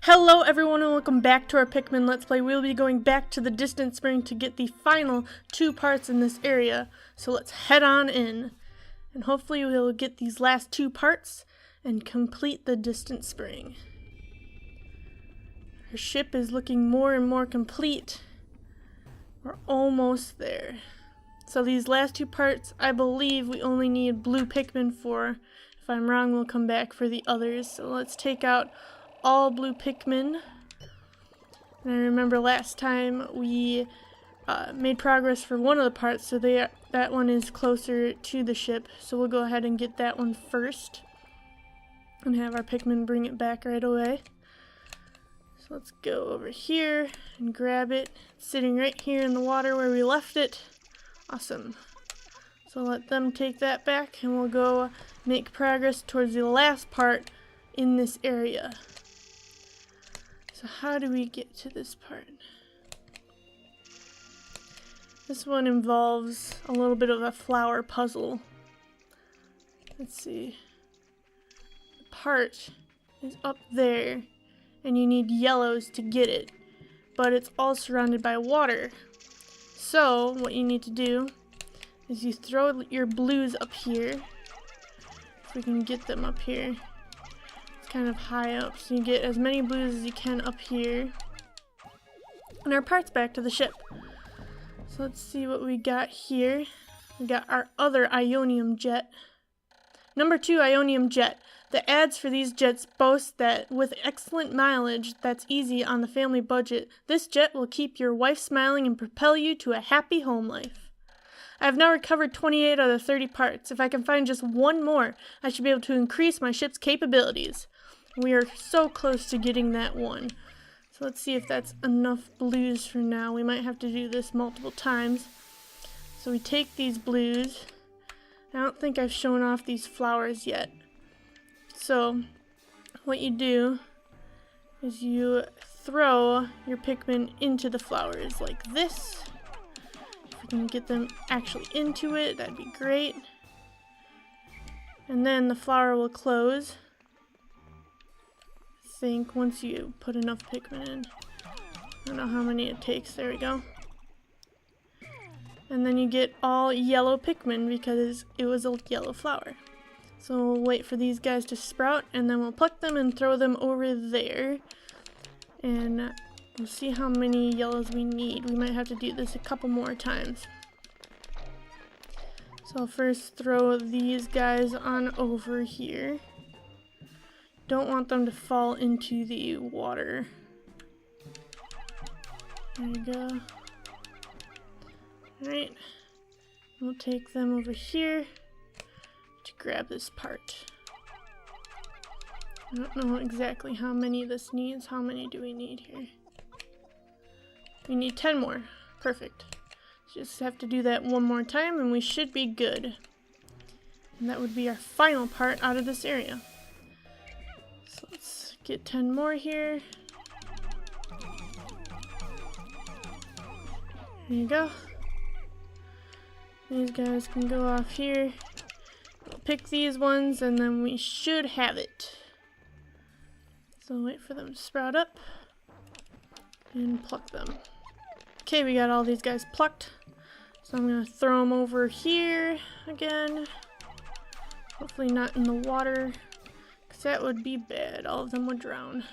Hello everyone and welcome back to our Pikmin Let's Play. We'll be going back to the distant spring to get the final 2 parts in this area. So let's head on in. And hopefully we'll get these last 2 parts and complete the distant spring. Our ship is looking more and more complete. We're almost there. So these last 2 parts, I believe we only need blue Pikmin for. If I'm wrong, we'll come back for the others. So let's take out all blue Pikmin. And I remember last time we made progress for one of the parts, so that one is closer to the ship. So we'll go ahead and get that one first and have our Pikmin bring it back right away. So let's go over here and grab it. It's sitting right here in the water where we left it. Awesome. So let them take that back and we'll go make progress towards the last part in this area. So how do we get to this part? This one involves a little bit of a flower puzzle. Let's see. The part is up there, and you need yellows to get it, but it's all surrounded by water. So what you need to do is you throw your blues up here. If we can get them up here. Kind of high up, so you get as many blues as you can up here. And our parts back to the ship. So let's see what we got here. We got our other Ionium jet. Number 2 Ionium jet. The ads for these jets boast that with excellent mileage that's easy on the family budget, this jet will keep your wife smiling and propel you to a happy home life. I have now recovered 28 out of 30 parts. If I can find just one more, I should be able to increase my ship's capabilities. We are so close to getting that one. So let's see if that's enough blues for now. We might have to do this multiple times. So we take these blues. I don't think I've shown off these flowers yet. So what you do is you throw your Pikmin into the flowers like this. If we can get them actually into it, that'd be great. And then the flower will close. I think once you put enough Pikmin in. I don't know how many it takes. There we go. And then you get all yellow Pikmin because it was a yellow flower. So we'll wait for these guys to sprout and then we'll pluck them and throw them over there. And we'll see how many yellows we need. We might have to do this a couple more times. So I'll first throw these guys on over here. Don't want them to fall into the water. There you go. Alright. We'll take them over here to grab this part. I don't know exactly how many this needs. How many do we need here? We need 10 more. Perfect. Just have to do that one more time and we should be good. And that would be our final part out of this area. So let's get 10 more here. There you go. These guys can go off here. We'll pick these ones and then we should have it. So wait for them to sprout up and pluck them. Okay, we got all these guys plucked. So I'm going to throw them over here again. Hopefully not in the water. That would be bad. All of them would drown.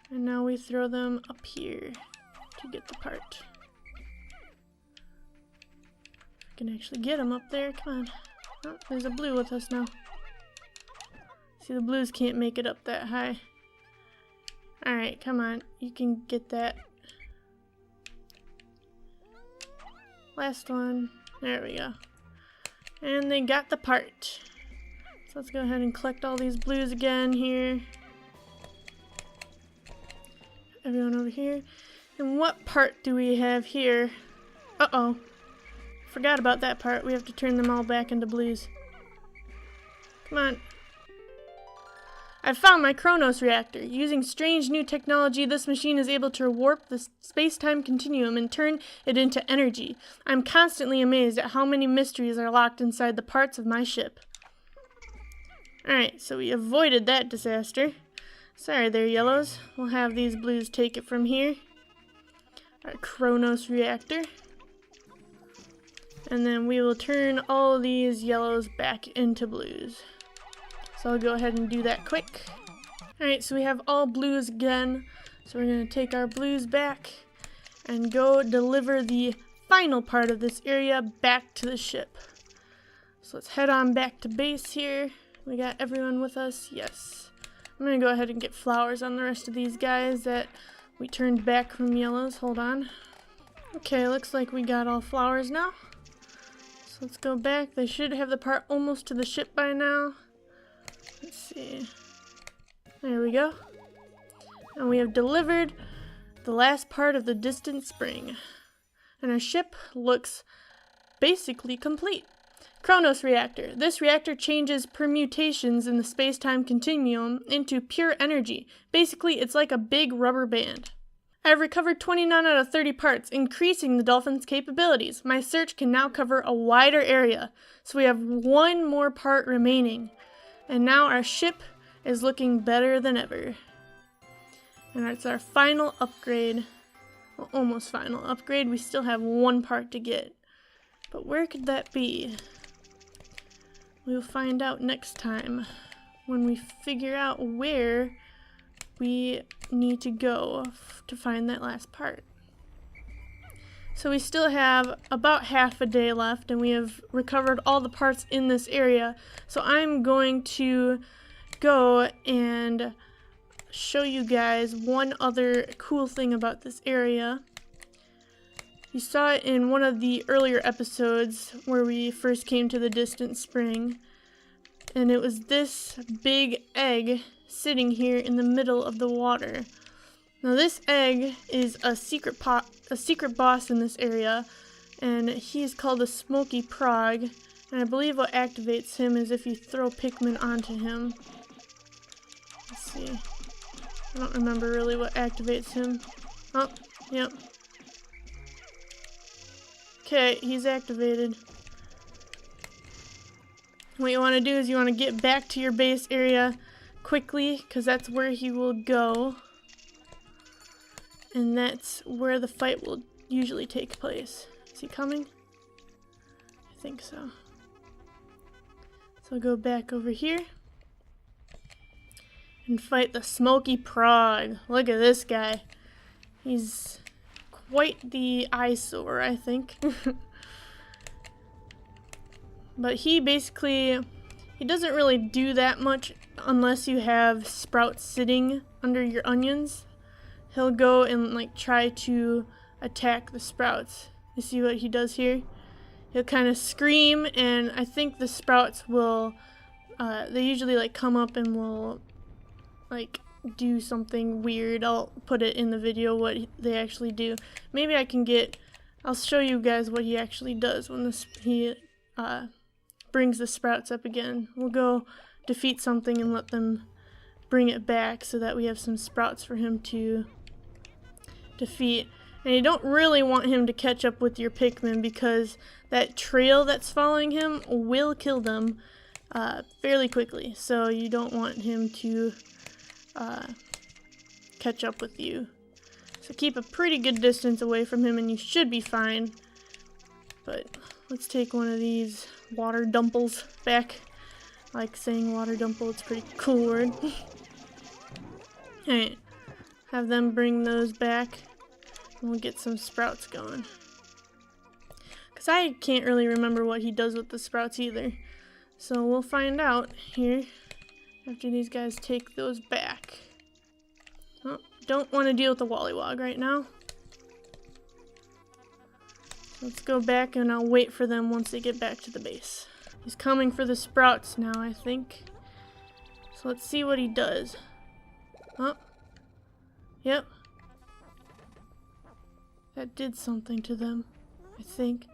And now we throw them up here to get the part. I can actually get them up there. Come on. Oh, there's a blue with us now. See, the blues can't make it up that high. Alright, come on. You can get that. Last one. There we go. And they got the part. So let's go ahead and collect all these blues again here. Everyone over here. And what part do we have here? Uh-oh. Forgot about that part. We have to turn them all back into blues. Come on. I've found my Kronos reactor. Using strange new technology, this machine is able to warp the space-time continuum and turn it into energy. I'm constantly amazed at how many mysteries are locked inside the parts of my ship. Alright, so we avoided that disaster. Sorry there, yellows. We'll have these blues take it from here. Our Kronos reactor. And then we will turn all these yellows back into blues. So I'll go ahead and do that quick. Alright, so we have all blues again. So we're going to take our blues back and go deliver the final part of this area back to the ship. So let's head on back to base here. We got everyone with us? Yes. I'm going to go ahead and get flowers on the rest of these guys that we turned back from yellows. Hold on. Okay, looks like we got all flowers now. So let's go back. They should have the part almost to the ship by now. Let's see. There we go. And we have delivered the last part of the distant spring. And our ship looks basically complete. Kronos reactor. This reactor changes permutations in the space-time continuum into pure energy. Basically, it's like a big rubber band. I've recovered 29 out of 30 parts, increasing the dolphin's capabilities. My search can now cover a wider area, so we have one more part remaining. And now our ship is looking better than ever. And it's our final upgrade. Well, almost final upgrade. We still have one part to get. But where could that be? We'll find out next time when we figure out where we need to go to find that last part. So we still have about half a day left, and we have recovered all the parts in this area. So I'm going to go and show you guys one other cool thing about this area. You saw it in one of the earlier episodes where we first came to the distant spring, and it was this big egg sitting here in the middle of the water. Now this egg is a secret boss in this area, and he's called a Smoky Progg, and I believe what activates him is if you throw Pikmin onto him. Let's see. I don't remember really what activates him. Oh, yep. Okay, he's activated. What you want to do is you want to get back to your base area quickly, because that's where he will go. And that's where the fight will usually take place. Is he coming? I think so. So I'll go back over here and fight the Smoky Progg. Look at this guy. He's quite the eyesore, I think. But he doesn't really do that much unless you have sprouts sitting under your onions. He'll go and like try to attack the sprouts. You see what he does here? He'll kind of scream, and I think the sprouts will, they usually like come up and will like do something weird. I'll put it in the video what they actually do. Maybe I'll show you guys what he actually does when he brings the sprouts up again. We'll go defeat something and let them bring it back so that we have some sprouts for him to defeat. And you don't really want him to catch up with your Pikmin, because that trail that's following him will kill them fairly quickly. So you don't want him to catch up with you. So keep a pretty good distance away from him and you should be fine. But let's take one of these water dumples back. I like saying water dumple, it's a pretty cool word. Alright, have them bring those back and we'll get some sprouts going. Because I can't really remember what he does with the sprouts either. So we'll find out here after these guys take those back. Oh, don't want to deal with the Wollywog right now. Let's go back and I'll wait for them once they get back to the base. He's coming for the sprouts now, I think. So let's see what he does. Oh. Yep. That did something to them, I think.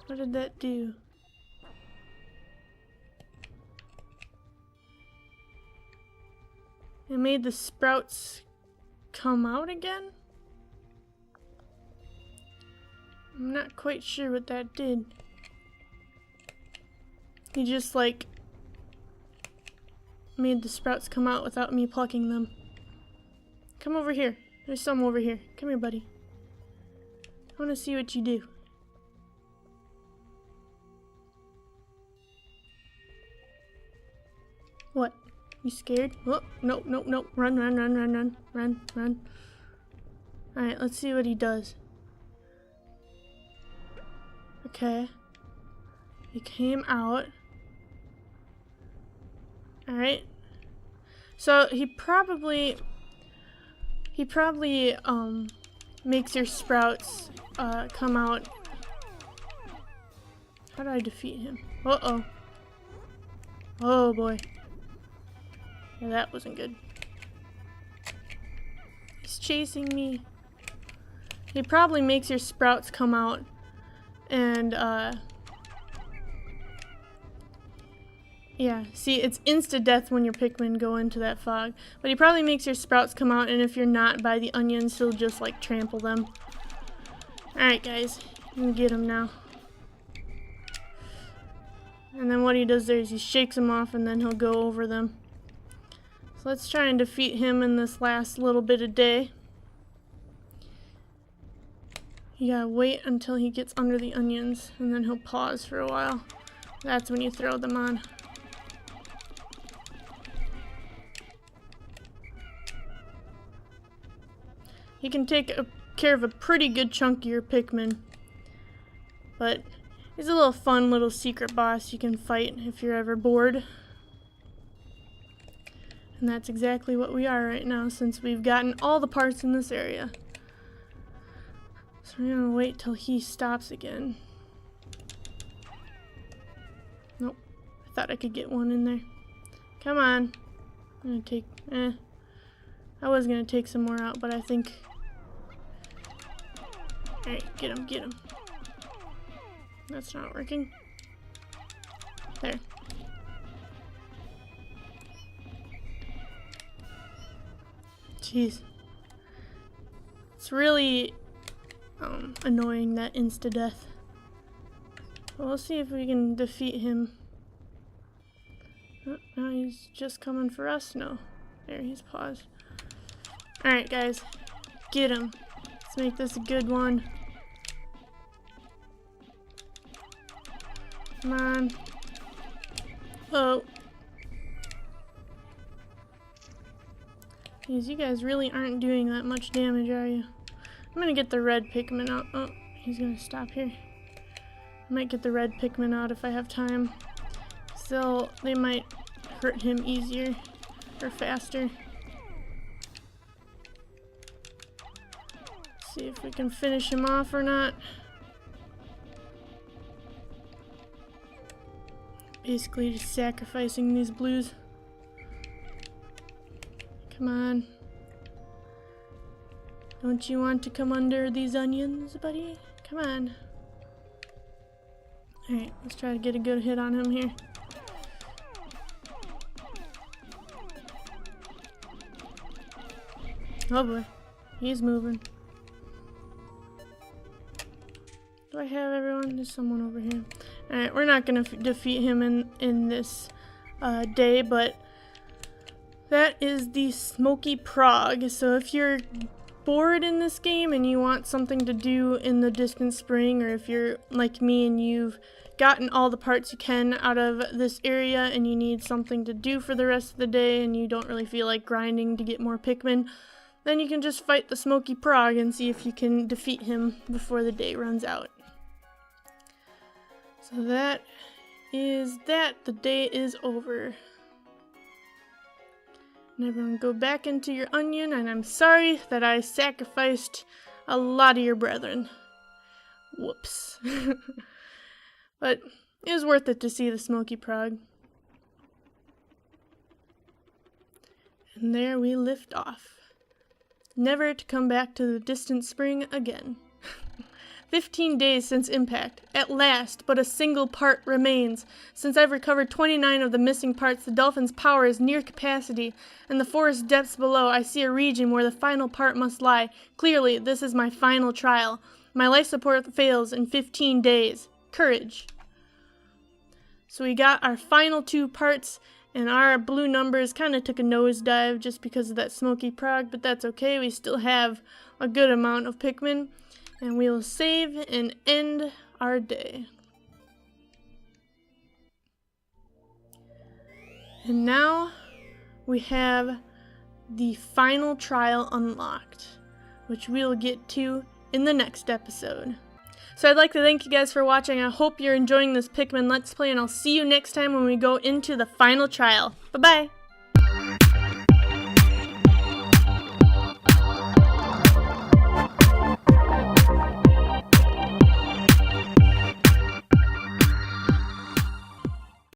What did that do? It made the sprouts come out again? I'm not quite sure what that did. He just like made the sprouts come out without me plucking them. Come over here. There's some over here. Come here, buddy. I want to see what you do. What? You scared? Oh, no, no, no. Run, run, run, run, run, run, run. Alright, let's see what he does. Okay. He came out. Alright. So he probably makes your sprouts come out. How do I defeat him? Uh-oh. Oh boy. Yeah, that wasn't good. He's chasing me. He probably makes your sprouts come out and yeah, see, it's insta-death when your Pikmin go into that fog. But he probably makes your sprouts come out, and if you're not by the onions, he'll just, like, trample them. Alright, guys. You can get him now. And then what he does there is he shakes them off, and then he'll go over them. So let's try and defeat him in this last little bit of day. You gotta wait until he gets under the onions, and then he'll pause for a while. That's when you throw them on. He can take care of a pretty good chunk of your Pikmin. But he's a little fun little secret boss you can fight if you're ever bored. And that's exactly what we are right now, since we've gotten all the parts in this area. So we're gonna wait till he stops again. Nope. I thought I could get one in there. Come on. I'm gonna take... I was gonna take some more out, but I think... Alright, get him, get him. That's not working. There. Jeez. It's really annoying, that insta-death. But we'll see if we can defeat him. Oh, now he's just coming for us? No. There, he's paused. Alright, guys. Get him. Let's make this a good one. Come on. Oh. Jeez, you guys really aren't doing that much damage, are you? I'm gonna get the red Pikmin out. Oh, he's gonna stop here. I might get the red Pikmin out if I have time. Still, they might hurt him easier or faster. See if we can finish him off or not. Basically just sacrificing these blues. Come on. Don't you want to come under these onions, buddy? Come on. Alright, let's try to get a good hit on him here. Oh boy, he's moving. Do I have everyone? There's someone over here. Alright, we're not going to defeat him in this day, but that is the Smoky Progg. So if you're bored in this game and you want something to do in the distant spring, or if you're like me and you've gotten all the parts you can out of this area and you need something to do for the rest of the day and you don't really feel like grinding to get more Pikmin, then you can just fight the Smoky Progg and see if you can defeat him before the day runs out. So that is that. The day is over. And everyone go back into your onion, and I'm sorry that I sacrificed a lot of your brethren. Whoops. But it was worth it to see the Smoky Progg. And there we lift off. Never to come back to the distant spring again. 15 days since impact. At last, but a single part remains. Since I've recovered 29 of the missing parts, the dolphin's power is near capacity. In the forest depths below, I see a region where the final part must lie. Clearly, this is my final trial. My life support fails in 15 days. Courage. So we got our final 2 parts, and our blue numbers kind of took a nosedive just because of that Smoky Progg, but that's okay. We still have a good amount of Pikmin, and we'll save and end our day. And now we have the final trial unlocked, which we'll get to in the next episode. So I'd like to thank you guys for watching. I hope you're enjoying this Pikmin Let's Play, and I'll see you next time when we go into the final trial. Bye-bye!